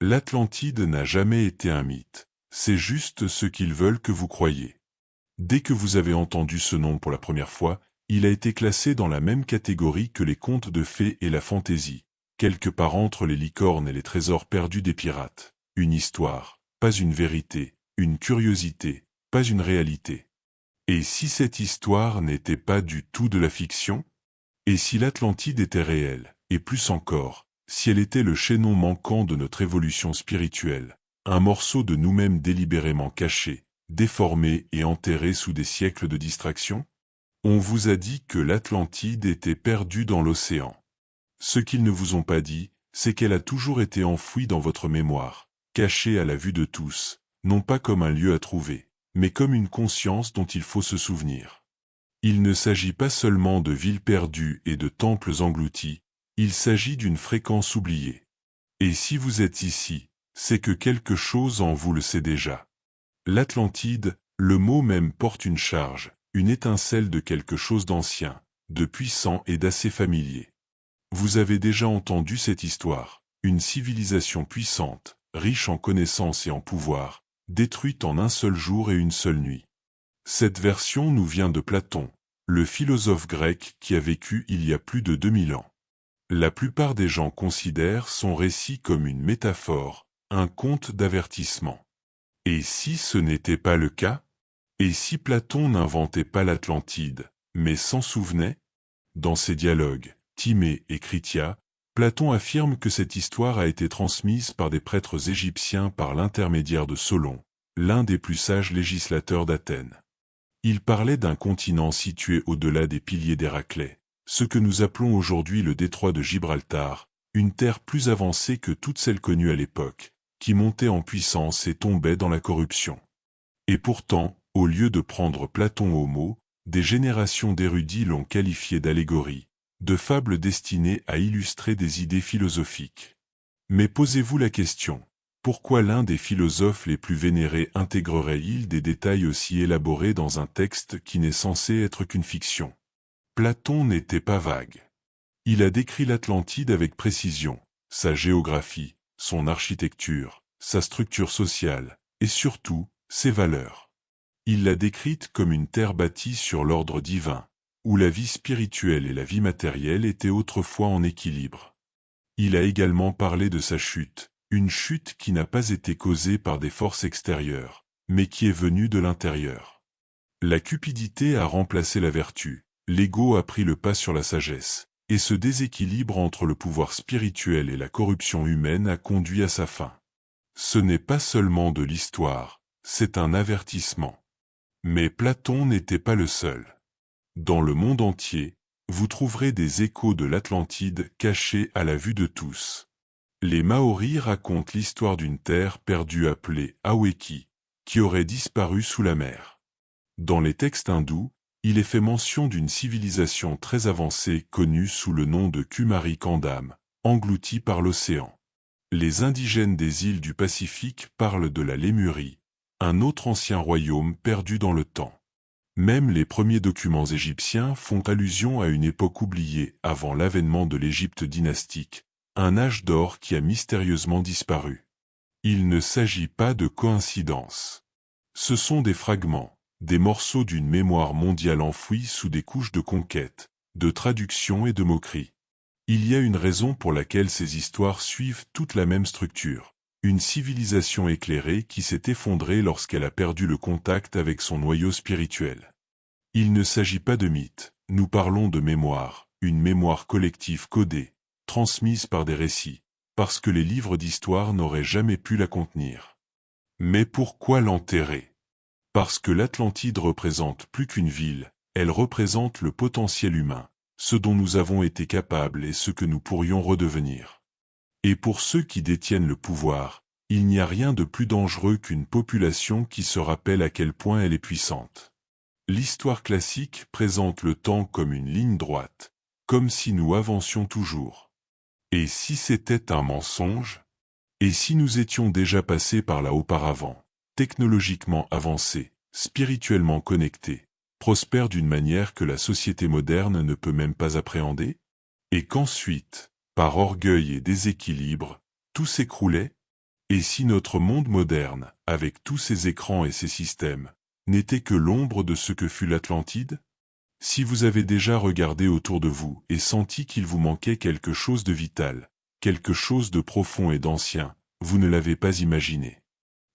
L'Atlantide n'a jamais été un mythe, c'est juste ce qu'ils veulent que vous croyiez. Dès que vous avez entendu ce nom pour la première fois, il a été classé dans la même catégorie que les contes de fées et la fantaisie, quelque part entre les licornes et les trésors perdus des pirates. Une histoire, pas une vérité, une curiosité, pas une réalité. Et si cette histoire n'était pas du tout de la fiction? Et si l'Atlantide était réelle, et plus encore, si elle était le chaînon manquant de notre évolution spirituelle, un morceau de nous-mêmes délibérément caché, déformé et enterré sous des siècles de distraction? On vous a dit que l'Atlantide était perdue dans l'océan. Ce qu'ils ne vous ont pas dit, c'est qu'elle a toujours été enfouie dans votre mémoire, cachée à la vue de tous, non pas comme un lieu à trouver, mais comme une conscience dont il faut se souvenir. Il ne s'agit pas seulement de villes perdues et de temples engloutis, il s'agit d'une fréquence oubliée. Et si vous êtes ici, c'est que quelque chose en vous le sait déjà. L'Atlantide, le mot même porte une charge, une étincelle de quelque chose d'ancien, de puissant et d'assez familier. Vous avez déjà entendu cette histoire, une civilisation puissante, riche en connaissances et en pouvoir, détruite en un seul jour et une seule nuit. Cette version nous vient de Platon, le philosophe grec qui a vécu il y a plus de 2000 ans. La plupart des gens considèrent son récit comme une métaphore, un conte d'avertissement. Et si ce n'était pas le cas? Et si Platon n'inventait pas l'Atlantide, mais s'en souvenait? Dans ses dialogues, Timée et Critia, Platon affirme que cette histoire a été transmise par des prêtres égyptiens par l'intermédiaire de Solon, l'un des plus sages législateurs d'Athènes. Il parlait d'un continent situé au-delà des piliers d'Héraclès, ce que nous appelons aujourd'hui le détroit de Gibraltar, une terre plus avancée que toutes celles connues à l'époque, qui montait en puissance et tombait dans la corruption. Et pourtant, au lieu de prendre Platon au mot, des générations d'érudits l'ont qualifié d'allégorie, de fable destinée à illustrer des idées philosophiques. Mais posez-vous la question, pourquoi l'un des philosophes les plus vénérés intégrerait-il des détails aussi élaborés dans un texte qui n'est censé être qu'une fiction? Platon n'était pas vague. Il a décrit l'Atlantide avec précision, sa géographie, son architecture, sa structure sociale, et surtout, ses valeurs. Il l'a décrite comme une terre bâtie sur l'ordre divin, où la vie spirituelle et la vie matérielle étaient autrefois en équilibre. Il a également parlé de sa chute, une chute qui n'a pas été causée par des forces extérieures, mais qui est venue de l'intérieur. La cupidité a remplacé la vertu, l'ego a pris le pas sur la sagesse, et ce déséquilibre entre le pouvoir spirituel et la corruption humaine a conduit à sa fin. Ce n'est pas seulement de l'histoire, c'est un avertissement. Mais Platon n'était pas le seul. Dans le monde entier, vous trouverez des échos de l'Atlantide cachés à la vue de tous. Les Maoris racontent l'histoire d'une terre perdue appelée Aweki, qui aurait disparu sous la mer. Dans les textes hindous, il est fait mention d'une civilisation très avancée connue sous le nom de Kumari Kandam, engloutie par l'océan. Les indigènes des îles du Pacifique parlent de la Lémurie, un autre ancien royaume perdu dans le temps. Même les premiers documents égyptiens font allusion à une époque oubliée avant l'avènement de l'Égypte dynastique, un âge d'or qui a mystérieusement disparu. Il ne s'agit pas de coïncidence. Ce sont des fragments, des morceaux d'une mémoire mondiale enfouie sous des couches de conquête, de traduction et de moquerie. Il y a une raison pour laquelle ces histoires suivent toute la même structure. Une civilisation éclairée qui s'est effondrée lorsqu'elle a perdu le contact avec son noyau spirituel. Il ne s'agit pas de mythe, nous parlons de mémoire, une mémoire collective codée, transmise par des récits, parce que les livres d'histoire n'auraient jamais pu la contenir. Mais pourquoi l'enterrer? Parce que l'Atlantide représente plus qu'une ville, elle représente le potentiel humain, ce dont nous avons été capables et ce que nous pourrions redevenir. Et pour ceux qui détiennent le pouvoir, il n'y a rien de plus dangereux qu'une population qui se rappelle à quel point elle est puissante. L'histoire classique présente le temps comme une ligne droite, comme si nous avancions toujours. Et si c'était un mensonge? Et si nous étions déjà passés par là auparavant, technologiquement avancés, spirituellement connectés, prospères d'une manière que la société moderne ne peut même pas appréhender? Et qu'ensuite, par orgueil et déséquilibre, tout s'écroulait? Et si notre monde moderne, avec tous ses écrans et ses systèmes, n'était que l'ombre de ce que fut l'Atlantide? Si vous avez déjà regardé autour de vous et senti qu'il vous manquait quelque chose de vital, quelque chose de profond et d'ancien, vous ne l'avez pas imaginé.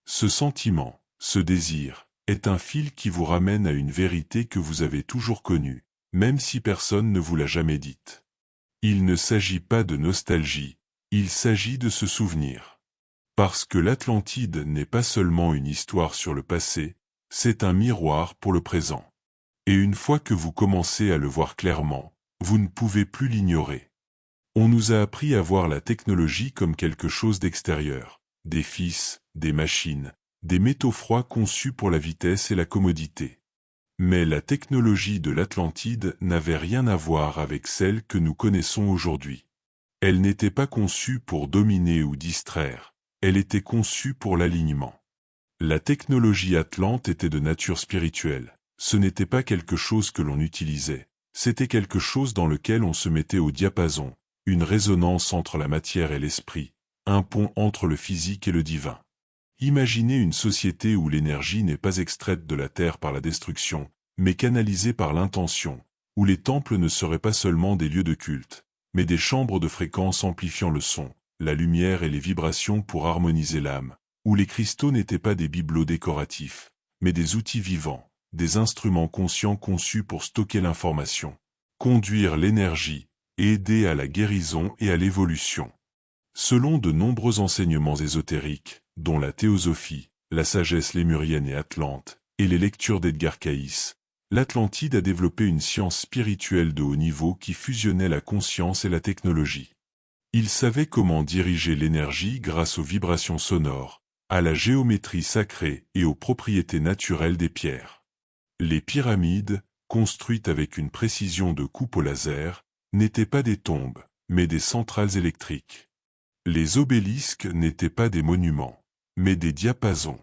Ce sentiment, ce désir, est un fil qui vous ramène à une vérité que vous avez toujours connue, même si personne ne vous l'a jamais dite. Il ne s'agit pas de nostalgie, il s'agit de se souvenir. Parce que l'Atlantide n'est pas seulement une histoire sur le passé, c'est un miroir pour le présent. Et une fois que vous commencez à le voir clairement, vous ne pouvez plus l'ignorer. On nous a appris à voir la technologie comme quelque chose d'extérieur, des fils, des machines, des métaux froids conçus pour la vitesse et la commodité. Mais la technologie de l'Atlantide n'avait rien à voir avec celle que nous connaissons aujourd'hui. Elle n'était pas conçue pour dominer ou distraire, elle était conçue pour l'alignement. La technologie atlante était de nature spirituelle. Ce n'était pas quelque chose que l'on utilisait, c'était quelque chose dans lequel on se mettait au diapason, une résonance entre la matière et l'esprit, un pont entre le physique et le divin. Imaginez une société où l'énergie n'est pas extraite de la terre par la destruction, mais canalisée par l'intention, où les temples ne seraient pas seulement des lieux de culte, mais des chambres de fréquence amplifiant le son, la lumière et les vibrations pour harmoniser l'âme, où les cristaux n'étaient pas des bibelots décoratifs, mais des outils vivants, des instruments conscients conçus pour stocker l'information, conduire l'énergie, et aider à la guérison et à l'évolution. Selon de nombreux enseignements ésotériques, dont la théosophie, la sagesse lémurienne et atlante, et les lectures d'Edgar Cayce, l'Atlantide a développé une science spirituelle de haut niveau qui fusionnait la conscience et la technologie. Il savait comment diriger l'énergie grâce aux vibrations sonores, à la géométrie sacrée et aux propriétés naturelles des pierres. Les pyramides, construites avec une précision de coupe au laser, n'étaient pas des tombes, mais des centrales électriques. Les obélisques n'étaient pas des monuments, mais des diapasons.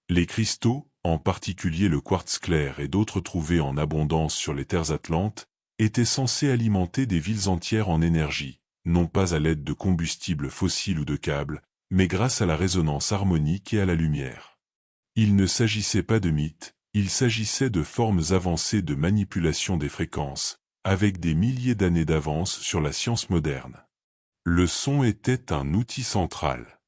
Les cristaux, en particulier le quartz clair et d'autres trouvés en abondance sur les terres atlantes, étaient censés alimenter des villes entières en énergie, non pas à l'aide de combustibles fossiles ou de câbles, mais grâce à la résonance harmonique et à la lumière. Il ne s'agissait pas de mythes, il s'agissait de formes avancées de manipulation des fréquences, avec des milliers d'années d'avance sur la science moderne. Le son était un outil central.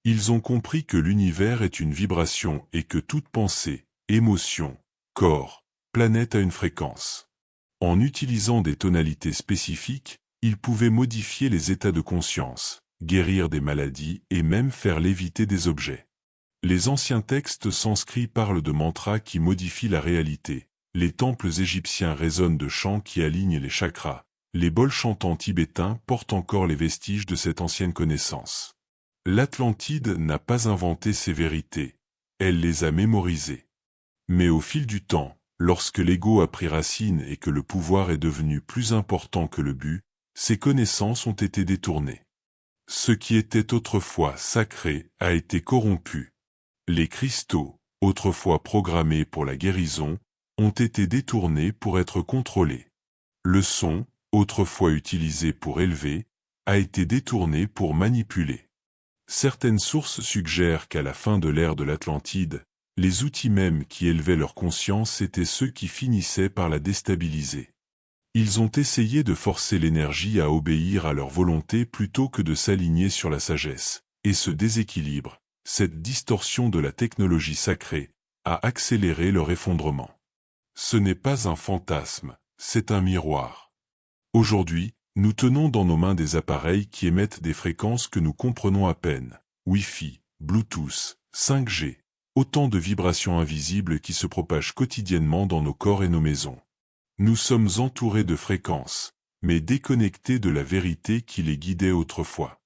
Ils ont compris que l'univers est une vibration et que toute pensée, émotion, corps, planète a une fréquence. En utilisant des tonalités spécifiques, ils pouvaient modifier les états de conscience, guérir des maladies et même faire léviter des objets. Les anciens textes sanscrits parlent de mantras qui modifient la réalité, les temples égyptiens résonnent de chants qui alignent les chakras, les bols chantants tibétains portent encore les vestiges de cette ancienne connaissance. L'Atlantide n'a pas inventé ces vérités, elle les a mémorisées. Mais au fil du temps, lorsque l'ego a pris racine et que le pouvoir est devenu plus important que le but, ces connaissances ont été détournées. Ce qui était autrefois sacré a été corrompu. Les cristaux, autrefois programmés pour la guérison, ont été détournés pour être contrôlés. Le son, autrefois utilisé pour élever, a été détourné pour manipuler. Certaines sources suggèrent qu'à la fin de l'ère de l'Atlantide, les outils mêmes qui élevaient leur conscience étaient ceux qui finissaient par la déstabiliser. Ils ont essayé de forcer l'énergie à obéir à leur volonté plutôt que de s'aligner sur la sagesse, et ce déséquilibre, cette distorsion de la technologie sacrée, a accéléré leur effondrement. Ce n'est pas un fantasme, c'est un miroir. Aujourd'hui, nous tenons dans nos mains des appareils qui émettent des fréquences que nous comprenons à peine, Wi-Fi, Bluetooth, 5G, autant de vibrations invisibles qui se propagent quotidiennement dans nos corps et nos maisons. Nous sommes entourés de fréquences, mais déconnectés de la vérité qui les guidait autrefois.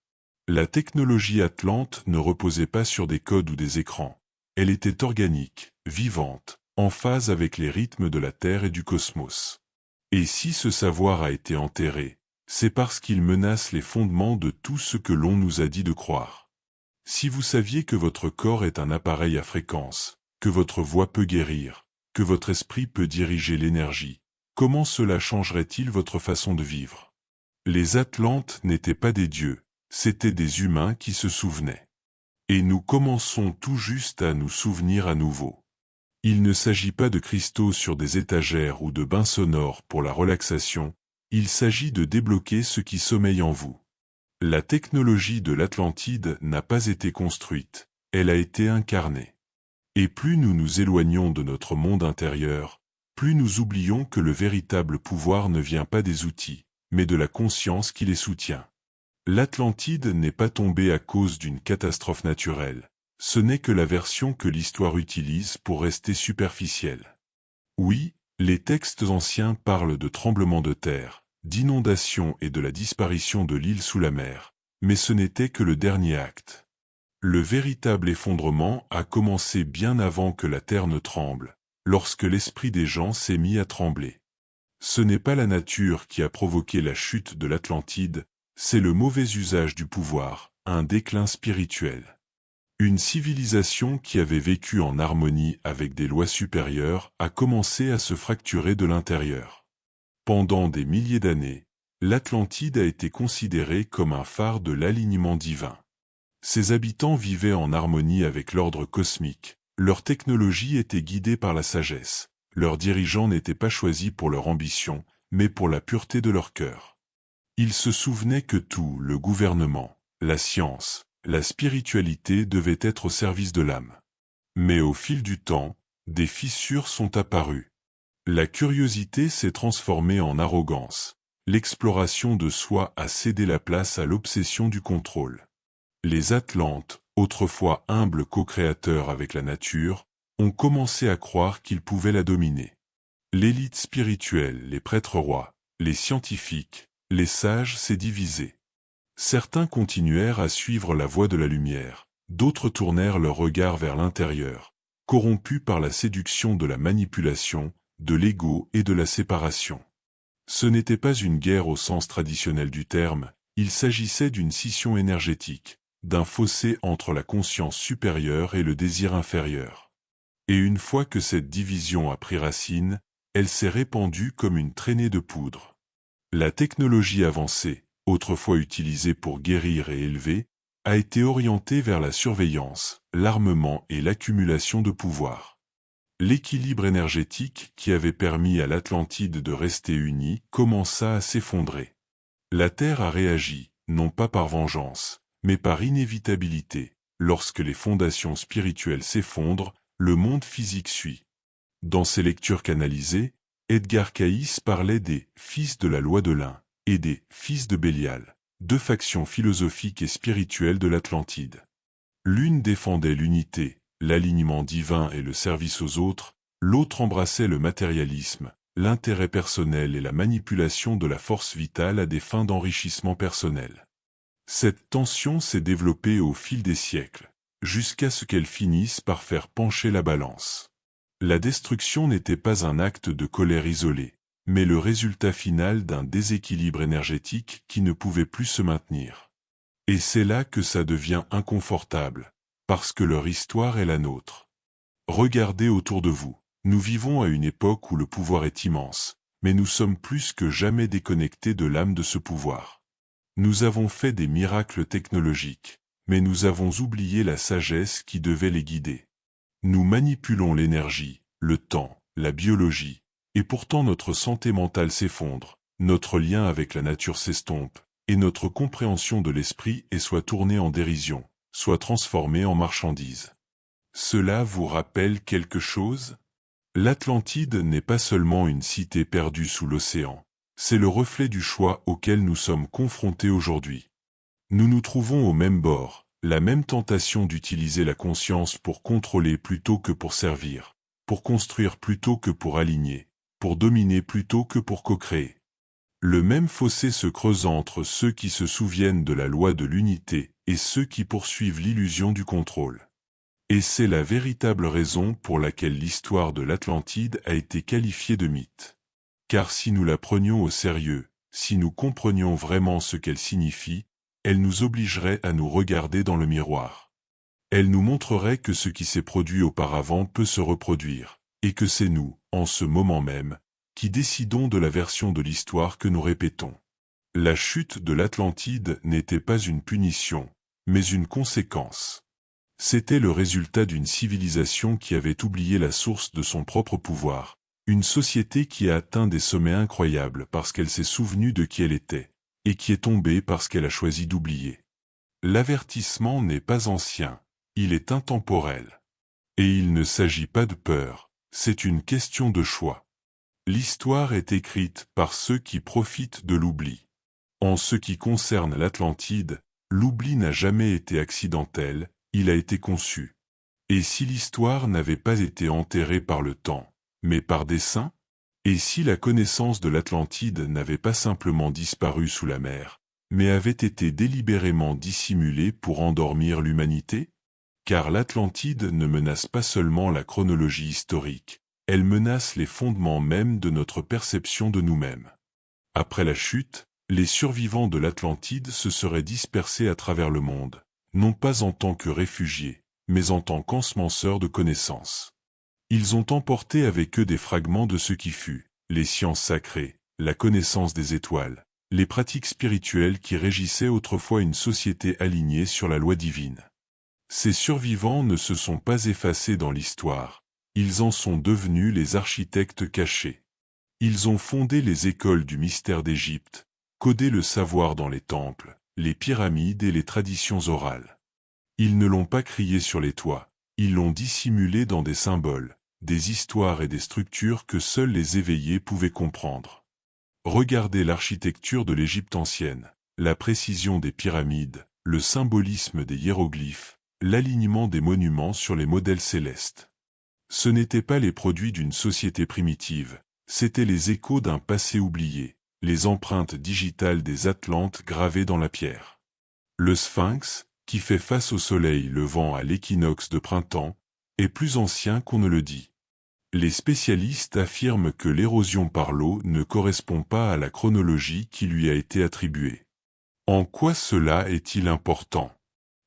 La technologie atlante ne reposait pas sur des codes ou des écrans. Elle était organique, vivante, en phase avec les rythmes de la Terre et du cosmos. Et si ce savoir a été enterré, c'est parce qu'il menace les fondements de tout ce que l'on nous a dit de croire. Si vous saviez que votre corps est un appareil à fréquence, que votre voix peut guérir, que votre esprit peut diriger l'énergie, comment cela changerait-il votre façon de vivre? Les Atlantes n'étaient pas des dieux, c'étaient des humains qui se souvenaient. Et nous commençons tout juste à nous souvenir à nouveau. Il ne s'agit pas de cristaux sur des étagères ou de bains sonores pour la relaxation, il s'agit de débloquer ce qui sommeille en vous. La technologie de l'Atlantide n'a pas été construite, elle a été incarnée. Et plus nous nous éloignons de notre monde intérieur, plus nous oublions que le véritable pouvoir ne vient pas des outils, mais de la conscience qui les soutient. L'Atlantide n'est pas tombée à cause d'une catastrophe naturelle, ce n'est que la version que l'histoire utilise pour rester superficielle. Oui, les textes anciens parlent de tremblements de terre, d'inondations et de la disparition de l'île sous la mer, mais ce n'était que le dernier acte. Le véritable effondrement a commencé bien avant que la terre ne tremble, lorsque l'esprit des gens s'est mis à trembler. Ce n'est pas la nature qui a provoqué la chute de l'Atlantide, c'est le mauvais usage du pouvoir, un déclin spirituel. Une civilisation qui avait vécu en harmonie avec des lois supérieures a commencé à se fracturer de l'intérieur. Pendant des milliers d'années, l'Atlantide a été considérée comme un phare de l'alignement divin. Ses habitants vivaient en harmonie avec l'ordre cosmique, leur technologie était guidée par la sagesse, leurs dirigeants n'étaient pas choisis pour leur ambition, mais pour la pureté de leur cœur. Ils se souvenaient que tout, le gouvernement, la science, la spiritualité devait être au service de l'âme. Mais au fil du temps, des fissures sont apparues. La curiosité s'est transformée en arrogance. L'exploration de soi a cédé la place à l'obsession du contrôle. Les Atlantes, autrefois humbles co-créateurs avec la nature, ont commencé à croire qu'ils pouvaient la dominer. L'élite spirituelle, les prêtres rois, les scientifiques, les sages s'est divisée. Certains continuèrent à suivre la voie de la lumière, d'autres tournèrent leur regard vers l'intérieur, corrompus par la séduction de la manipulation, de l'ego et de la séparation. Ce n'était pas une guerre au sens traditionnel du terme, il s'agissait d'une scission énergétique, d'un fossé entre la conscience supérieure et le désir inférieur. Et une fois que cette division a pris racine, elle s'est répandue comme une traînée de poudre. La technologie avancée, autrefois utilisée pour guérir et élever, a été orientée vers la surveillance, l'armement et l'accumulation de pouvoir. L'équilibre énergétique qui avait permis à l'Atlantide de rester unie commença à s'effondrer. La Terre a réagi, non pas par vengeance, mais par inévitabilité. Lorsque les fondations spirituelles s'effondrent, le monde physique suit. Dans ses lectures canalisées, Edgar Cayce parlait des « fils de la loi de l'un » et des « fils de Bélial », deux factions philosophiques et spirituelles de l'Atlantide. L'une défendait l'unité, l'alignement divin et le service aux autres, l'autre embrassait le matérialisme, l'intérêt personnel et la manipulation de la force vitale à des fins d'enrichissement personnel. Cette tension s'est développée au fil des siècles, jusqu'à ce qu'elle finisse par faire pencher la balance. La destruction n'était pas un acte de colère isolé, mais le résultat final d'un déséquilibre énergétique qui ne pouvait plus se maintenir. Et c'est là que ça devient inconfortable, parce que leur histoire est la nôtre. Regardez autour de vous, nous vivons à une époque où le pouvoir est immense, mais nous sommes plus que jamais déconnectés de l'âme de ce pouvoir. Nous avons fait des miracles technologiques, mais nous avons oublié la sagesse qui devait les guider. Nous manipulons l'énergie, le temps, la biologie, et pourtant notre santé mentale s'effondre, notre lien avec la nature s'estompe, et notre compréhension de l'esprit est soit tournée en dérision, soit transformée en marchandise. Cela vous rappelle quelque chose? L'Atlantide n'est pas seulement une cité perdue sous l'océan, c'est le reflet du choix auquel nous sommes confrontés aujourd'hui. Nous nous trouvons au même bord, la même tentation d'utiliser la conscience pour contrôler plutôt que pour servir, pour construire plutôt que pour aligner, pour dominer plutôt que pour co-créer. Le même fossé se creuse entre ceux qui se souviennent de la loi de l'unité et ceux qui poursuivent l'illusion du contrôle. Et c'est la véritable raison pour laquelle l'histoire de l'Atlantide a été qualifiée de mythe. Car si nous la prenions au sérieux, si nous comprenions vraiment ce qu'elle signifie, elle nous obligerait à nous regarder dans le miroir. Elle nous montrerait que ce qui s'est produit auparavant peut se reproduire, et que c'est nous, en ce moment même, qui décidons de la version de l'histoire que nous répétons. La chute de l'Atlantide n'était pas une punition, mais une conséquence. C'était le résultat d'une civilisation qui avait oublié la source de son propre pouvoir, une société qui a atteint des sommets incroyables parce qu'elle s'est souvenue de qui elle était, et qui est tombée parce qu'elle a choisi d'oublier. L'avertissement n'est pas ancien, il est intemporel. Et il ne s'agit pas de peur, c'est une question de choix. L'histoire est écrite par ceux qui profitent de l'oubli. En ce qui concerne l'Atlantide, l'oubli n'a jamais été accidentel, il a été conçu. Et si l'histoire n'avait pas été enterrée par le temps, mais par dessein? Et si la connaissance de l'Atlantide n'avait pas simplement disparu sous la mer, mais avait été délibérément dissimulée pour endormir l'humanité? Car l'Atlantide ne menace pas seulement la chronologie historique, elle menace les fondements mêmes de notre perception de nous-mêmes. Après la chute, les survivants de l'Atlantide se seraient dispersés à travers le monde, non pas en tant que réfugiés, mais en tant qu'ensemenceurs de connaissances. Ils ont emporté avec eux des fragments de ce qui fut, les sciences sacrées, la connaissance des étoiles, les pratiques spirituelles qui régissaient autrefois une société alignée sur la loi divine. Ces survivants ne se sont pas effacés dans l'histoire, ils en sont devenus les architectes cachés. Ils ont fondé les écoles du mystère d'Égypte, codé le savoir dans les temples, les pyramides et les traditions orales. Ils ne l'ont pas crié sur les toits, ils l'ont dissimulé dans des symboles, des histoires et des structures que seuls les éveillés pouvaient comprendre. Regardez l'architecture de l'Égypte ancienne, la précision des pyramides, le symbolisme des hiéroglyphes, l'alignement des monuments sur les modèles célestes. Ce n'étaient pas les produits d'une société primitive, c'étaient les échos d'un passé oublié, les empreintes digitales des Atlantes gravées dans la pierre. Le Sphinx, qui fait face au soleil levant à l'équinoxe de printemps, est plus ancien qu'on ne le dit. Les spécialistes affirment que l'érosion par l'eau ne correspond pas à la chronologie qui lui a été attribuée. En quoi cela est-il important?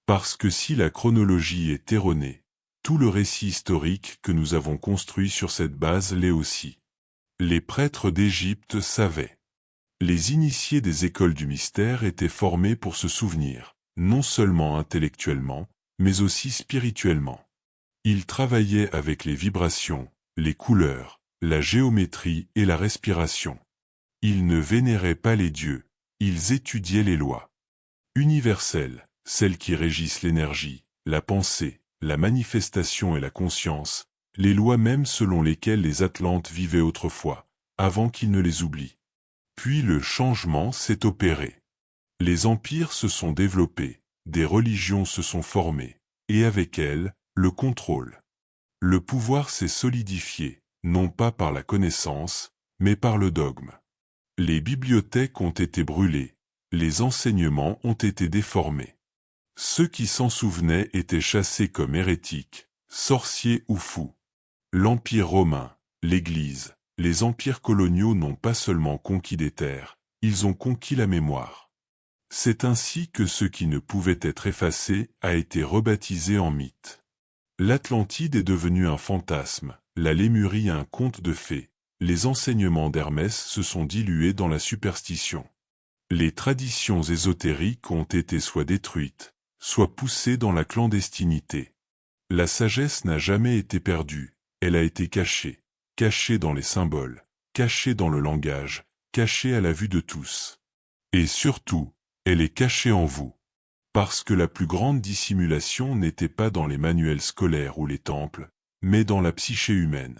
Parce que si la chronologie est erronée, tout le récit historique que nous avons construit sur cette base l'est aussi. Les prêtres d'Égypte savaient. Les initiés des écoles du mystère étaient formés pour se souvenir, non seulement intellectuellement, mais aussi spirituellement. Ils travaillaient avec les vibrations, les couleurs, la géométrie et la respiration. Ils ne vénéraient pas les dieux, ils étudiaient les lois universelles, celles qui régissent l'énergie, la pensée, la manifestation et la conscience, les lois mêmes selon lesquelles les Atlantes vivaient autrefois, avant qu'ils ne les oublient. Puis le changement s'est opéré. Les empires se sont développés, des religions se sont formées, et avec elles, le contrôle. Le pouvoir s'est solidifié, non pas par la connaissance, mais par le dogme. Les bibliothèques ont été brûlées, les enseignements ont été déformés. Ceux qui s'en souvenaient étaient chassés comme hérétiques, sorciers ou fous. L'Empire romain, l'Église, les empires coloniaux n'ont pas seulement conquis des terres, ils ont conquis la mémoire. C'est ainsi que ce qui ne pouvait être effacé a été rebaptisé en mythe. L'Atlantide est devenue un fantasme, la Lémurie un conte de fées, les enseignements d'Hermès se sont dilués dans la superstition. Les traditions ésotériques ont été soit détruites, soit poussées dans la clandestinité. La sagesse n'a jamais été perdue, elle a été cachée, cachée dans les symboles, cachée dans le langage, cachée à la vue de tous. Et surtout, elle est cachée en vous. Parce que la plus grande dissimulation n'était pas dans les manuels scolaires ou les temples, mais dans la psyché humaine.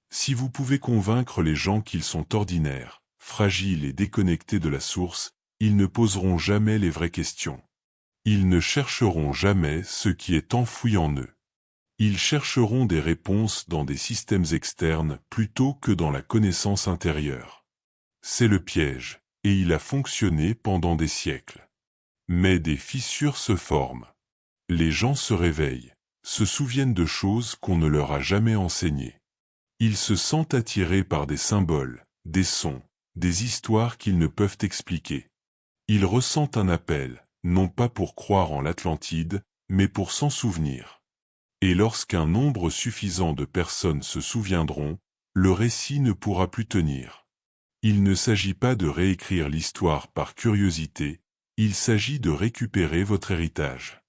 Si vous pouvez convaincre les gens qu'ils sont ordinaires, fragiles et déconnectés de la source, ils ne poseront jamais les vraies questions. Ils ne chercheront jamais ce qui est enfoui en eux. Ils chercheront des réponses dans des systèmes externes plutôt que dans la connaissance intérieure. C'est le piège, et il a fonctionné pendant des siècles. Mais des fissures se forment. Les gens se réveillent, se souviennent de choses qu'on ne leur a jamais enseignées. Ils se sentent attirés par des symboles, des sons, des histoires qu'ils ne peuvent expliquer. Ils ressentent un appel, non pas pour croire en l'Atlantide, mais pour s'en souvenir. Et lorsqu'un nombre suffisant de personnes se souviendront, le récit ne pourra plus tenir. Il ne s'agit pas de réécrire l'histoire par curiosité, il s'agit de récupérer votre héritage.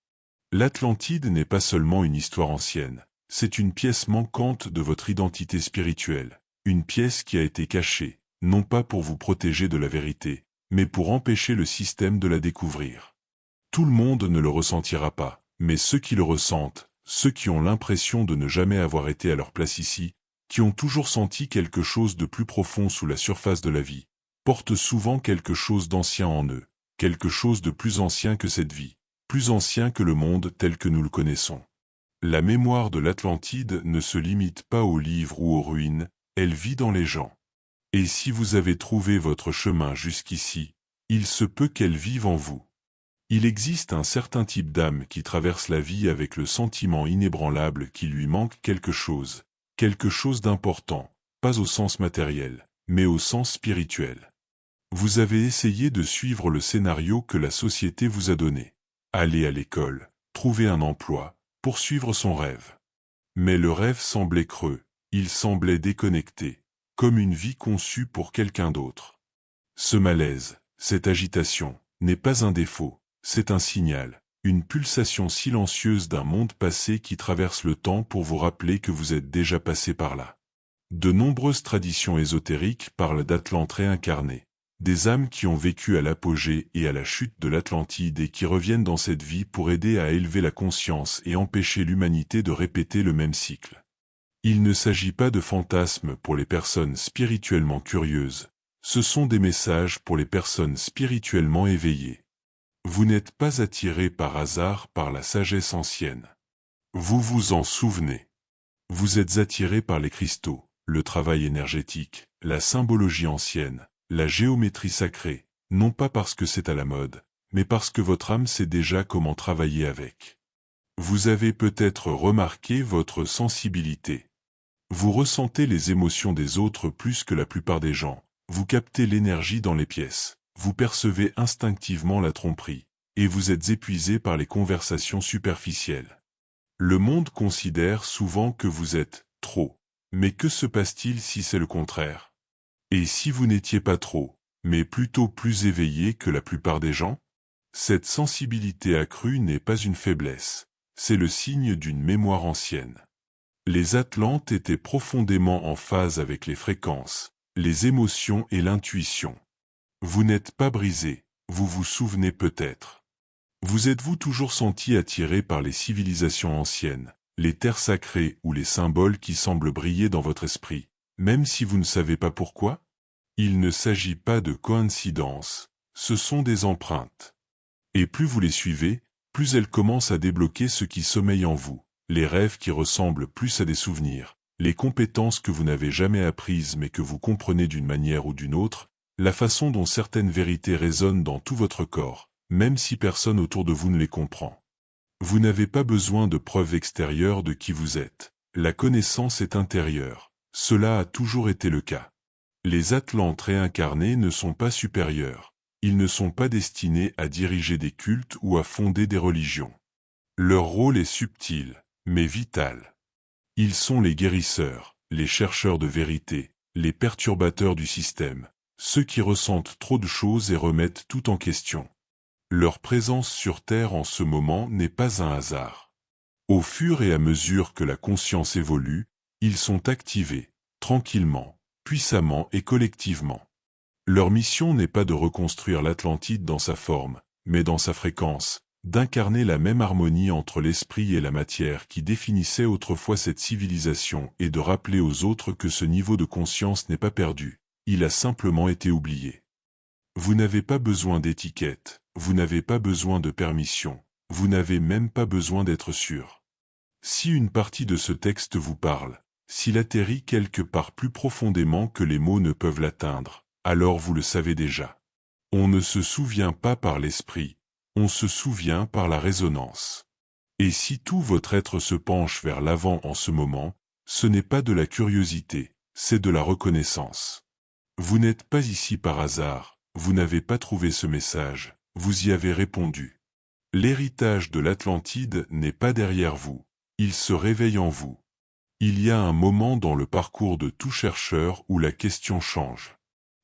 L'Atlantide n'est pas seulement une histoire ancienne, c'est une pièce manquante de votre identité spirituelle, une pièce qui a été cachée, non pas pour vous protéger de la vérité, mais pour empêcher le système de la découvrir. Tout le monde ne le ressentira pas, mais ceux qui le ressentent, ceux qui ont l'impression de ne jamais avoir été à leur place ici, qui ont toujours senti quelque chose de plus profond sous la surface de la vie, portent souvent quelque chose d'ancien en eux, quelque chose de plus ancien que cette vie, plus ancien que le monde tel que nous le connaissons. La mémoire de l'Atlantide ne se limite pas aux livres ou aux ruines, elle vit dans les gens. Et si vous avez trouvé votre chemin jusqu'ici, il se peut qu'elle vive en vous. Il existe un certain type d'âme qui traverse la vie avec le sentiment inébranlable qu'il lui manque quelque chose d'important, pas au sens matériel, mais au sens spirituel. Vous avez essayé de suivre le scénario que la société vous a donné. Aller à l'école, trouver un emploi, poursuivre son rêve. Mais le rêve semblait creux, il semblait déconnecté, comme une vie conçue pour quelqu'un d'autre. Ce malaise, cette agitation, n'est pas un défaut, c'est un signal, une pulsation silencieuse d'un monde passé qui traverse le temps pour vous rappeler que vous êtes déjà passé par là. De nombreuses traditions ésotériques parlent d'Atlantes réincarnés, des âmes qui ont vécu à l'apogée et à la chute de l'Atlantide et qui reviennent dans cette vie pour aider à élever la conscience et empêcher l'humanité de répéter le même cycle. Il ne s'agit pas de fantasmes pour les personnes spirituellement curieuses, ce sont des messages pour les personnes spirituellement éveillées. Vous n'êtes pas attiré par hasard par la sagesse ancienne. Vous vous en souvenez. Vous êtes attiré par les cristaux, le travail énergétique, la symbologie ancienne, la géométrie sacrée, non pas parce que c'est à la mode, mais parce que votre âme sait déjà comment travailler avec. Vous avez peut-être remarqué votre sensibilité. Vous ressentez les émotions des autres plus que la plupart des gens, vous captez l'énergie dans les pièces, vous percevez instinctivement la tromperie, et vous êtes épuisé par les conversations superficielles. Le monde considère souvent que vous êtes trop, mais que se passe-t-il si c'est le contraire? Et si vous n'étiez pas trop, mais plutôt plus éveillé que la plupart des gens? Cette sensibilité accrue n'est pas une faiblesse, c'est le signe d'une mémoire ancienne. Les Atlantes étaient profondément en phase avec les fréquences, les émotions et l'intuition. Vous n'êtes pas brisé, vous vous souvenez peut-être. Vous êtes-vous toujours senti attiré par les civilisations anciennes, les terres sacrées ou les symboles qui semblent briller dans votre esprit, même si vous ne savez pas pourquoi? Il ne s'agit pas de coïncidence, ce sont des empreintes. Et plus vous les suivez, plus elles commencent à débloquer ce qui sommeille en vous, les rêves qui ressemblent plus à des souvenirs, les compétences que vous n'avez jamais apprises mais que vous comprenez d'une manière ou d'une autre, la façon dont certaines vérités résonnent dans tout votre corps, même si personne autour de vous ne les comprend. Vous n'avez pas besoin de preuves extérieures de qui vous êtes, la connaissance est intérieure, cela a toujours été le cas. Les Atlantes réincarnés ne sont pas supérieurs, ils ne sont pas destinés à diriger des cultes ou à fonder des religions. Leur rôle est subtil, mais vital. Ils sont les guérisseurs, les chercheurs de vérité, les perturbateurs du système, ceux qui ressentent trop de choses et remettent tout en question. Leur présence sur Terre en ce moment n'est pas un hasard. Au fur et à mesure que la conscience évolue, ils sont activés, tranquillement, puissamment et collectivement. Leur mission n'est pas de reconstruire l'Atlantide dans sa forme, mais dans sa fréquence, d'incarner la même harmonie entre l'esprit et la matière qui définissait autrefois cette civilisation et de rappeler aux autres que ce niveau de conscience n'est pas perdu, il a simplement été oublié. Vous n'avez pas besoin d'étiquette, vous n'avez pas besoin de permission, vous n'avez même pas besoin d'être sûr. Si une partie de ce texte vous parle, s'il atterrit quelque part plus profondément que les mots ne peuvent l'atteindre, alors vous le savez déjà. On ne se souvient pas par l'esprit, on se souvient par la résonance. Et si tout votre être se penche vers l'avant en ce moment, ce n'est pas de la curiosité, c'est de la reconnaissance. Vous n'êtes pas ici par hasard. Vous n'avez pas trouvé ce message, vous y avez répondu. L'héritage de l'Atlantide n'est pas derrière vous, il se réveille en vous. Il y a un moment dans le parcours de tout chercheur où la question change.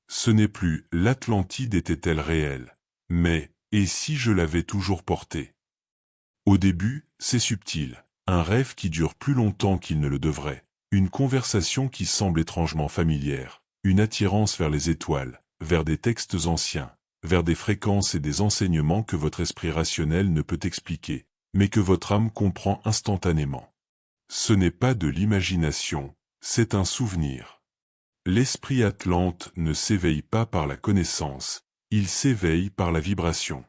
Ce n'est plus « l'Atlantide était-elle réelle ?» mais « et si je l'avais toujours portée ?» Au début, c'est subtil. Un rêve qui dure plus longtemps qu'il ne le devrait. Une conversation qui semble étrangement familière. Une attirance vers les étoiles, vers des textes anciens, vers des fréquences et des enseignements que votre esprit rationnel ne peut expliquer, mais que votre âme comprend instantanément. Ce n'est pas de l'imagination, c'est un souvenir. L'esprit Atlante ne s'éveille pas par la connaissance, il s'éveille par la vibration.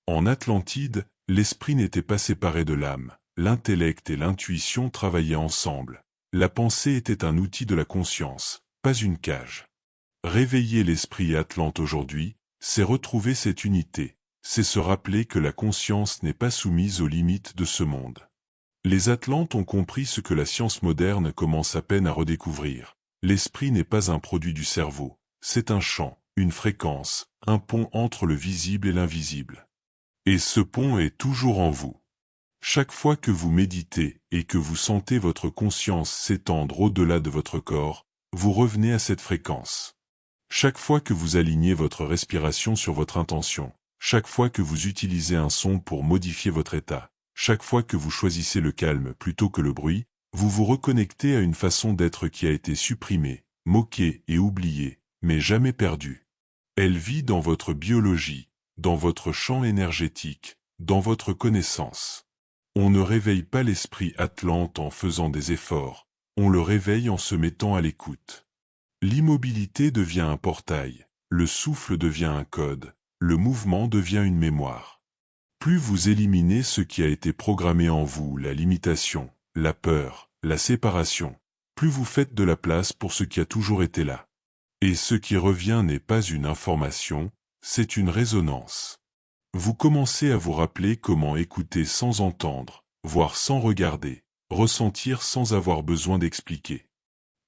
En Atlantide, l'esprit n'était pas séparé de l'âme, l'intellect et l'intuition travaillaient ensemble. La pensée était un outil de la conscience, pas une cage. Réveiller l'esprit Atlante aujourd'hui, c'est retrouver cette unité, c'est se rappeler que la conscience n'est pas soumise aux limites de ce monde. Les Atlantes ont compris ce que la science moderne commence à peine à redécouvrir. L'esprit n'est pas un produit du cerveau, c'est un champ, une fréquence, un pont entre le visible et l'invisible. Et ce pont est toujours en vous. Chaque fois que vous méditez et que vous sentez votre conscience s'étendre au-delà de votre corps, vous revenez à cette fréquence. Chaque fois que vous alignez votre respiration sur votre intention, chaque fois que vous utilisez un son pour modifier votre état, chaque fois que vous choisissez le calme plutôt que le bruit, vous vous reconnectez à une façon d'être qui a été supprimée, moquée et oubliée, mais jamais perdue. Elle vit dans votre biologie, dans votre champ énergétique, dans votre connaissance. On ne réveille pas l'esprit Atlante en faisant des efforts, on le réveille en se mettant à l'écoute. L'immobilité devient un portail, le souffle devient un code, le mouvement devient une mémoire. Plus vous éliminez ce qui a été programmé en vous, la limitation, la peur, la séparation, plus vous faites de la place pour ce qui a toujours été là. Et ce qui revient n'est pas une information, c'est une résonance. Vous commencez à vous rappeler comment écouter sans entendre, voir sans regarder, ressentir sans avoir besoin d'expliquer.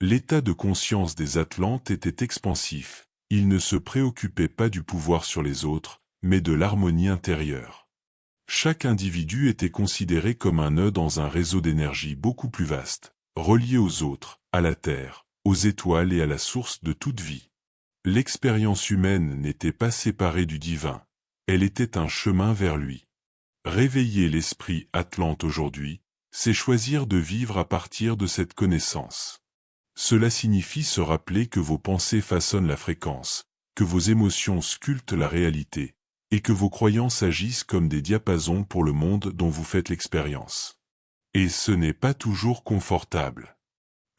L'état de conscience des Atlantes était expansif, ils ne se préoccupaient pas du pouvoir sur les autres, mais de l'harmonie intérieure. Chaque individu était considéré comme un nœud dans un réseau d'énergie beaucoup plus vaste, relié aux autres, à la Terre, aux étoiles et à la source de toute vie. L'expérience humaine n'était pas séparée du divin, elle était un chemin vers lui. Réveiller l'esprit Atlante aujourd'hui, c'est choisir de vivre à partir de cette connaissance. Cela signifie se rappeler que vos pensées façonnent la fréquence, que vos émotions sculptent la réalité, et que vos croyances agissent comme des diapasons pour le monde dont vous faites l'expérience. Et ce n'est pas toujours confortable.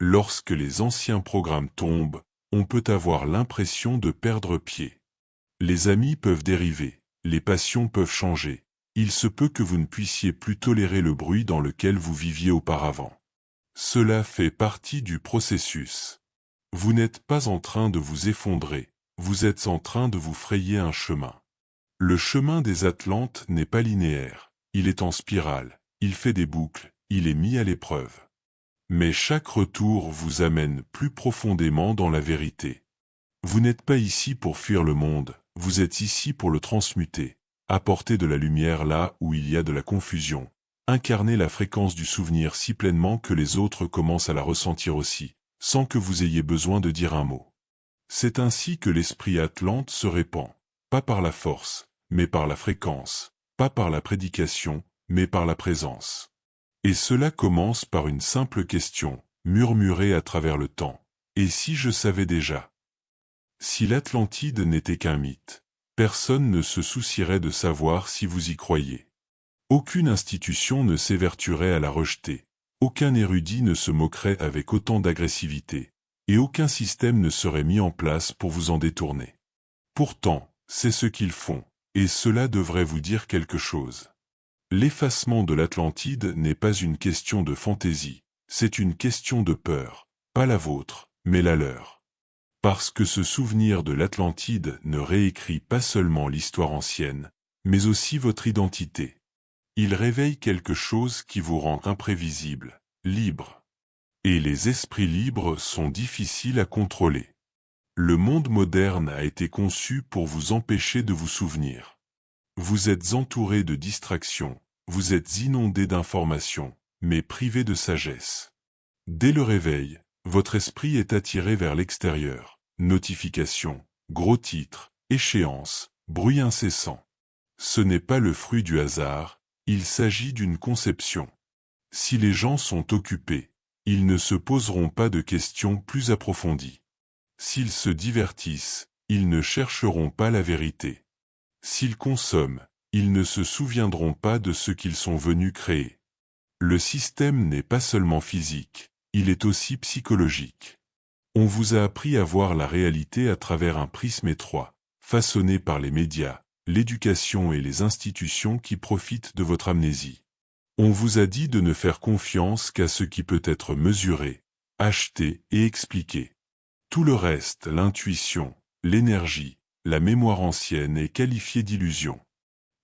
Lorsque les anciens programmes tombent, on peut avoir l'impression de perdre pied. Les amis peuvent dériver, les passions peuvent changer, il se peut que vous ne puissiez plus tolérer le bruit dans lequel vous viviez auparavant. Cela fait partie du processus. Vous n'êtes pas en train de vous effondrer, vous êtes en train de vous frayer un chemin. Le chemin des Atlantes n'est pas linéaire, il est en spirale, il fait des boucles, il est mis à l'épreuve. Mais chaque retour vous amène plus profondément dans la vérité. Vous n'êtes pas ici pour fuir le monde, vous êtes ici pour le transmuter, apporter de la lumière là où il y a de la confusion, incarner la fréquence du souvenir si pleinement que les autres commencent à la ressentir aussi, sans que vous ayez besoin de dire un mot. C'est ainsi que l'esprit Atlante se répand, pas par la force, mais par la fréquence, pas par la prédication, mais par la présence. Et cela commence par une simple question, murmurée à travers le temps. Et si je savais déjà? Si l'Atlantide n'était qu'un mythe, personne ne se soucierait de savoir si vous y croyez. Aucune institution ne s'évertuerait à la rejeter, aucun érudit ne se moquerait avec autant d'agressivité, et aucun système ne serait mis en place pour vous en détourner. Pourtant, c'est ce qu'ils font, et cela devrait vous dire quelque chose. L'effacement de l'Atlantide n'est pas une question de fantaisie, c'est une question de peur, pas la vôtre, mais la leur. Parce que ce souvenir de l'Atlantide ne réécrit pas seulement l'histoire ancienne, mais aussi votre identité. Il réveille quelque chose qui vous rend imprévisible, libre. Et les esprits libres sont difficiles à contrôler. Le monde moderne a été conçu pour vous empêcher de vous souvenir. Vous êtes entouré de distractions, vous êtes inondé d'informations, mais privé de sagesse. Dès le réveil, votre esprit est attiré vers l'extérieur. Notifications, gros titres, échéances, bruit incessant. Ce n'est pas le fruit du hasard, Il s'agit d'une conception. Si les gens sont occupés, ils ne se poseront pas de questions plus approfondies. S'ils se divertissent, ils ne chercheront pas la vérité. S'ils consomment, ils ne se souviendront pas de ce qu'ils sont venus créer. Le système n'est pas seulement physique, il est aussi psychologique. On vous a appris à voir la réalité à travers un prisme étroit, façonné par les médias, l'éducation et les institutions qui profitent de votre amnésie. On vous a dit de ne faire confiance qu'à ce qui peut être mesuré, acheté et expliqué. Tout le reste, l'intuition, l'énergie, la mémoire ancienne est qualifié d'illusion.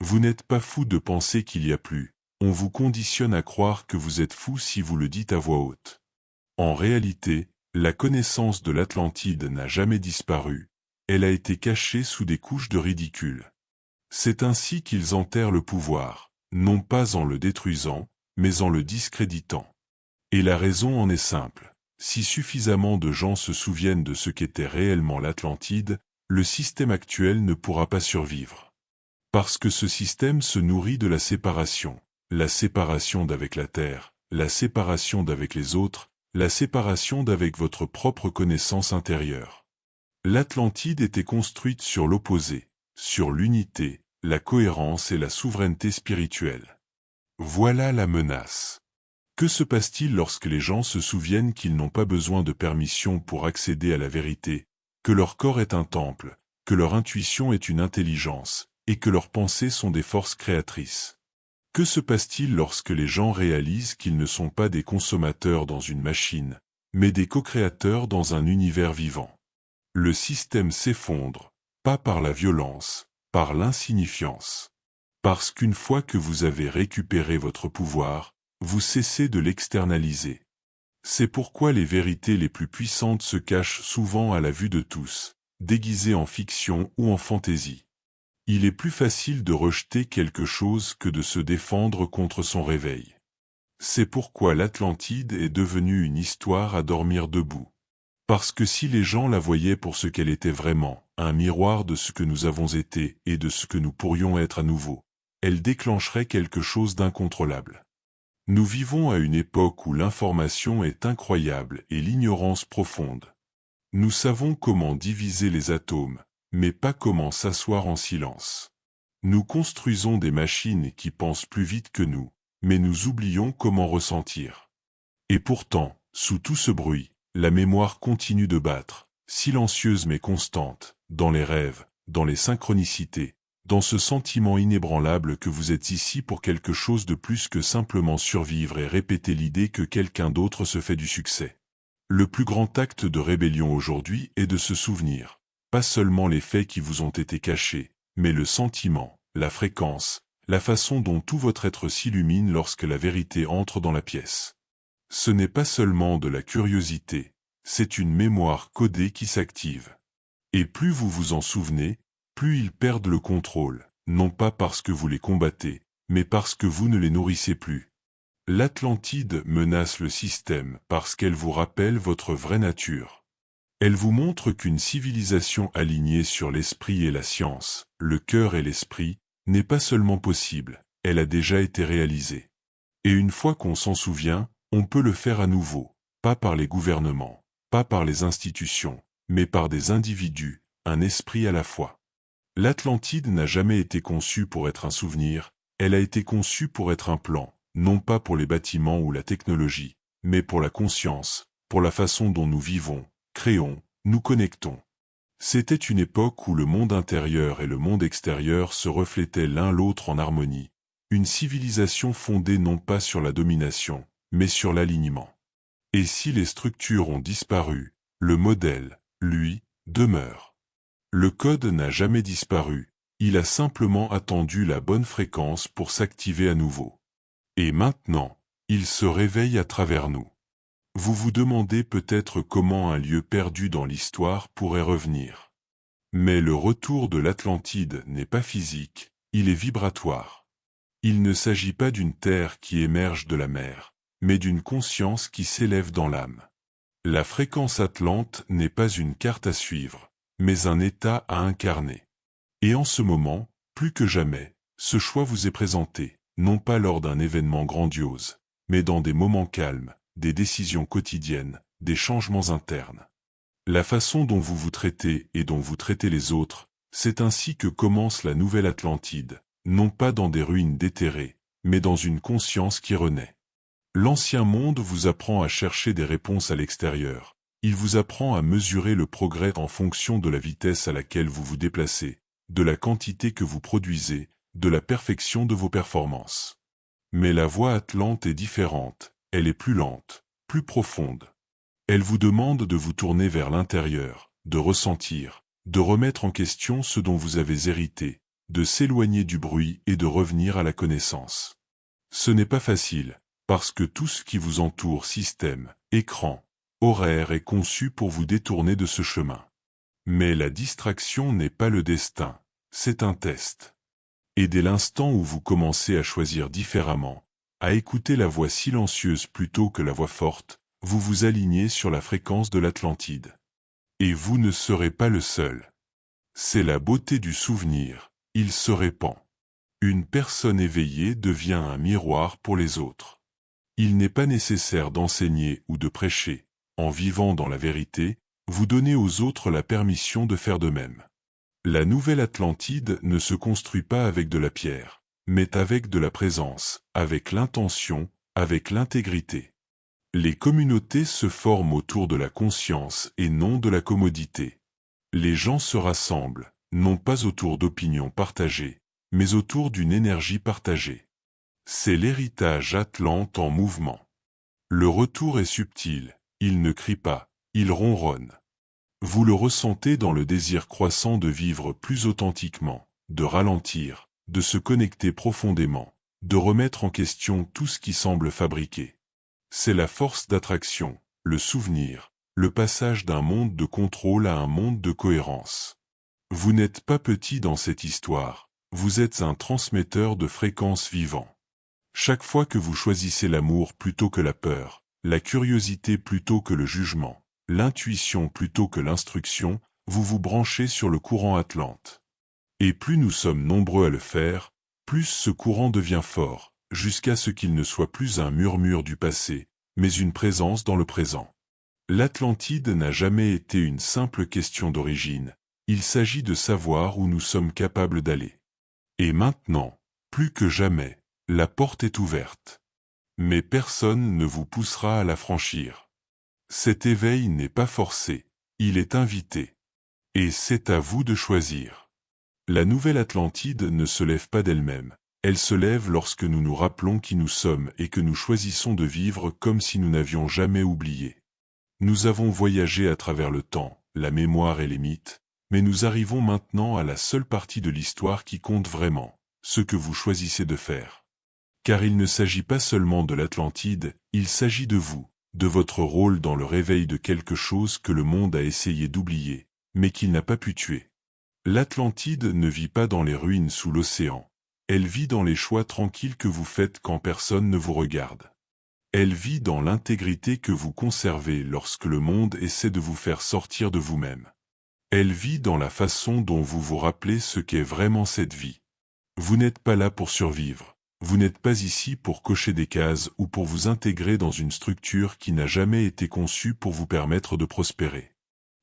Vous n'êtes pas fou de penser qu'il y a plus, on vous conditionne à croire que vous êtes fou si vous le dites à voix haute. En réalité, la connaissance de l'Atlantide n'a jamais disparu, elle a été cachée sous des couches de ridicule. C'est ainsi qu'ils enterrent le pouvoir, non pas en le détruisant, mais en le discréditant. Et la raison en est simple. Si suffisamment de gens se souviennent de ce qu'était réellement l'Atlantide, le système actuel ne pourra pas survivre. Parce que ce système se nourrit de la séparation d'avec la Terre, la séparation d'avec les autres, la séparation d'avec votre propre connaissance intérieure. L'Atlantide était construite sur l'opposé, sur l'unité, la cohérence et la souveraineté spirituelle. Voilà la menace. Que se passe-t-il lorsque les gens se souviennent qu'ils n'ont pas besoin de permission pour accéder à la vérité, que leur corps est un temple, que leur intuition est une intelligence, et que leurs pensées sont des forces créatrices? Que se passe-t-il lorsque les gens réalisent qu'ils ne sont pas des consommateurs dans une machine, mais des co-créateurs dans un univers vivant? Le système s'effondre, pas par la violence, par l'insignifiance. Parce qu'une fois que vous avez récupéré votre pouvoir, vous cessez de l'externaliser. C'est pourquoi les vérités les plus puissantes se cachent souvent à la vue de tous, déguisées en fiction ou en fantaisie. Il est plus facile de rejeter quelque chose que de se défendre contre son réveil. C'est pourquoi l'Atlantide est devenue une histoire à dormir debout. Parce que si les gens la voyaient pour ce qu'elle était vraiment, un miroir de ce que nous avons été et de ce que nous pourrions être à nouveau, elle déclencherait quelque chose d'incontrôlable. Nous vivons à une époque où l'information est incroyable et l'ignorance profonde. Nous savons comment diviser les atomes, mais pas comment s'asseoir en silence. Nous construisons des machines qui pensent plus vite que nous, mais nous oublions comment ressentir. Et pourtant, sous tout ce bruit, la mémoire continue de battre, silencieuse mais constante, dans les rêves, dans les synchronicités, dans ce sentiment inébranlable que vous êtes ici pour quelque chose de plus que simplement survivre et répéter l'idée que quelqu'un d'autre se fait du succès. Le plus grand acte de rébellion aujourd'hui est de se souvenir, pas seulement les faits qui vous ont été cachés, mais le sentiment, la fréquence, la façon dont tout votre être s'illumine lorsque la vérité entre dans la pièce. Ce n'est pas seulement de la curiosité, c'est une mémoire codée qui s'active. Et plus vous vous en souvenez, plus ils perdent le contrôle, non pas parce que vous les combattez, mais parce que vous ne les nourrissez plus. L'Atlantide menace le système parce qu'elle vous rappelle votre vraie nature. Elle vous montre qu'une civilisation alignée sur l'esprit et la science, le cœur et l'esprit, n'est pas seulement possible, elle a déjà été réalisée. Et une fois qu'on s'en souvient, on peut le faire à nouveau, pas par les gouvernements, pas par les institutions, mais par des individus, un esprit à la fois. L'Atlantide n'a jamais été conçue pour être un souvenir, elle a été conçue pour être un plan, non pas pour les bâtiments ou la technologie, mais pour la conscience, pour la façon dont nous vivons, créons, nous connectons. C'était une époque où le monde intérieur et le monde extérieur se reflétaient l'un l'autre en harmonie, une civilisation fondée non pas sur la domination, mais sur l'alignement. Et si les structures ont disparu, le modèle, lui, demeure. Le code n'a jamais disparu, il a simplement attendu la bonne fréquence pour s'activer à nouveau. Et maintenant, il se réveille à travers nous. Vous vous demandez peut-être comment un lieu perdu dans l'histoire pourrait revenir. Mais le retour de l'Atlantide n'est pas physique, il est vibratoire. Il ne s'agit pas d'une terre qui émerge de la mer, mais d'une conscience qui s'élève dans l'âme. La fréquence atlante n'est pas une carte à suivre, mais un état à incarner. Et en ce moment, plus que jamais, ce choix vous est présenté, non pas lors d'un événement grandiose, mais dans des moments calmes, des décisions quotidiennes, des changements internes. La façon dont vous vous traitez et dont vous traitez les autres, c'est ainsi que commence la nouvelle Atlantide, non pas dans des ruines déterrées, mais dans une conscience qui renaît. L'ancien monde vous apprend à chercher des réponses à l'extérieur. Il vous apprend à mesurer le progrès en fonction de la vitesse à laquelle vous vous déplacez, de la quantité que vous produisez, de la perfection de vos performances. Mais la voie Atlante est différente, elle est plus lente, plus profonde. Elle vous demande de vous tourner vers l'intérieur, de ressentir, de remettre en question ce dont vous avez hérité, de s'éloigner du bruit et de revenir à la connaissance. Ce n'est pas facile, parce que tout ce qui vous entoure, système, écran, horaire, est conçu pour vous détourner de ce chemin. Mais la distraction n'est pas le destin, c'est un test. Et dès l'instant où vous commencez à choisir différemment, à écouter la voix silencieuse plutôt que la voix forte, vous vous alignez sur la fréquence de l'Atlantide. Et vous ne serez pas le seul. C'est la beauté du souvenir, il se répand. Une personne éveillée devient un miroir pour les autres. Il n'est pas nécessaire d'enseigner ou de prêcher. En vivant dans la vérité, vous donnez aux autres la permission de faire de même. La nouvelle Atlantide ne se construit pas avec de la pierre, mais avec de la présence, avec l'intention, avec l'intégrité. Les communautés se forment autour de la conscience et non de la commodité. Les gens se rassemblent, non pas autour d'opinions partagées, mais autour d'une énergie partagée. C'est l'héritage atlante en mouvement. Le retour est subtil, il ne crie pas, il ronronne. Vous le ressentez dans le désir croissant de vivre plus authentiquement, de ralentir, de se connecter profondément, de remettre en question tout ce qui semble fabriqué. C'est la force d'attraction, le souvenir, le passage d'un monde de contrôle à un monde de cohérence. Vous n'êtes pas petit dans cette histoire, vous êtes un transmetteur de fréquences vivant. Chaque fois que vous choisissez l'amour plutôt que la peur, la curiosité plutôt que le jugement, l'intuition plutôt que l'instruction, vous vous branchez sur le courant Atlante. Et plus nous sommes nombreux à le faire, plus ce courant devient fort, jusqu'à ce qu'il ne soit plus un murmure du passé, mais une présence dans le présent. L'Atlantide n'a jamais été une simple question d'origine, il s'agit de savoir où nous sommes capables d'aller. Et maintenant, plus que jamais, la porte est ouverte. Mais personne ne vous poussera à la franchir. Cet éveil n'est pas forcé, il est invité. Et c'est à vous de choisir. La nouvelle Atlantide ne se lève pas d'elle-même, elle se lève lorsque nous nous rappelons qui nous sommes et que nous choisissons de vivre comme si nous n'avions jamais oublié. Nous avons voyagé à travers le temps, la mémoire et les mythes, mais nous arrivons maintenant à la seule partie de l'histoire qui compte vraiment, ce que vous choisissez de faire. Car il ne s'agit pas seulement de l'Atlantide, il s'agit de vous, de votre rôle dans le réveil de quelque chose que le monde a essayé d'oublier, mais qu'il n'a pas pu tuer. L'Atlantide ne vit pas dans les ruines sous l'océan, elle vit dans les choix tranquilles que vous faites quand personne ne vous regarde. Elle vit dans l'intégrité que vous conservez lorsque le monde essaie de vous faire sortir de vous-même. Elle vit dans la façon dont vous vous rappelez ce qu'est vraiment cette vie. Vous n'êtes pas là pour survivre. Vous n'êtes pas ici pour cocher des cases ou pour vous intégrer dans une structure qui n'a jamais été conçue pour vous permettre de prospérer.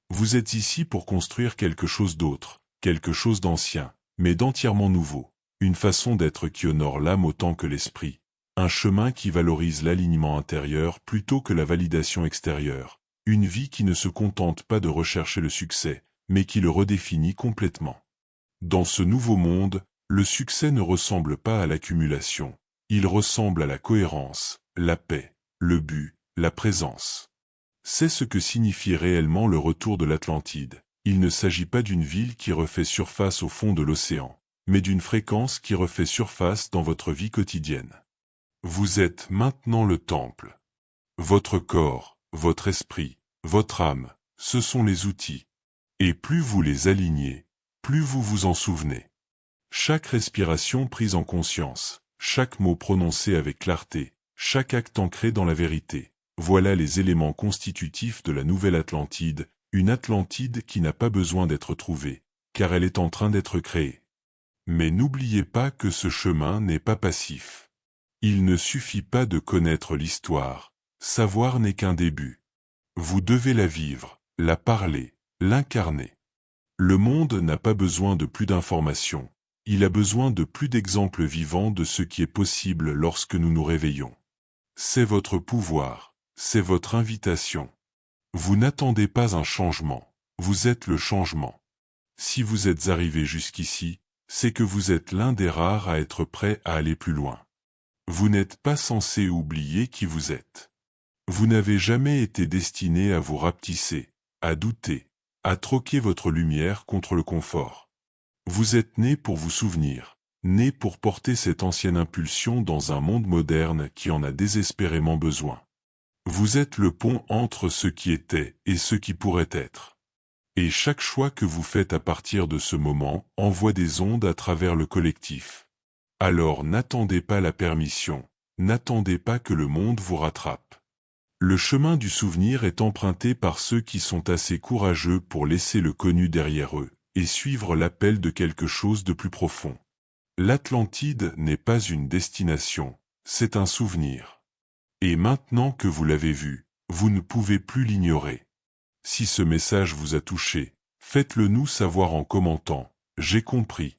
Vous êtes ici pour construire quelque chose d'autre, quelque chose d'ancien, mais d'entièrement nouveau, une façon d'être qui honore l'âme autant que l'esprit, un chemin qui valorise l'alignement intérieur plutôt que la validation extérieure, une vie qui ne se contente pas de rechercher le succès, mais qui le redéfinit complètement. Dans ce nouveau monde, le succès ne ressemble pas à l'accumulation, il ressemble à la cohérence, la paix, le but, la présence. C'est ce que signifie réellement le retour de l'Atlantide. Il ne s'agit pas d'une ville qui refait surface au fond de l'océan, mais d'une fréquence qui refait surface dans votre vie quotidienne. Vous êtes maintenant le temple. Votre corps, votre esprit, votre âme, ce sont les outils. Et plus vous les alignez, plus vous vous en souvenez. Chaque respiration prise en conscience, chaque mot prononcé avec clarté, chaque acte ancré dans la vérité, voilà les éléments constitutifs de la nouvelle Atlantide, une Atlantide qui n'a pas besoin d'être trouvée, car elle est en train d'être créée. Mais n'oubliez pas que ce chemin n'est pas passif. Il ne suffit pas de connaître l'histoire, savoir n'est qu'un début. Vous devez la vivre, la parler, l'incarner. Le monde n'a pas besoin de plus d'informations, il a besoin de plus d'exemples vivants de ce qui est possible lorsque nous nous réveillons. C'est votre pouvoir, c'est votre invitation. Vous n'attendez pas un changement, vous êtes le changement. Si vous êtes arrivé jusqu'ici, c'est que vous êtes l'un des rares à être prêt à aller plus loin. Vous n'êtes pas censé oublier qui vous êtes. Vous n'avez jamais été destiné à vous rapetisser, à douter, à troquer votre lumière contre le confort. Vous êtes né pour vous souvenir, né pour porter cette ancienne impulsion dans un monde moderne qui en a désespérément besoin. Vous êtes le pont entre ce qui était et ce qui pourrait être. Et chaque choix que vous faites à partir de ce moment envoie des ondes à travers le collectif. Alors n'attendez pas la permission, n'attendez pas que le monde vous rattrape. Le chemin du souvenir est emprunté par ceux qui sont assez courageux pour laisser le connu derrière eux et suivre l'appel de quelque chose de plus profond. L'Atlantide n'est pas une destination, c'est un souvenir. Et maintenant que vous l'avez vu, vous ne pouvez plus l'ignorer. Si ce message vous a touché, faites-le nous savoir en commentant. J'ai compris.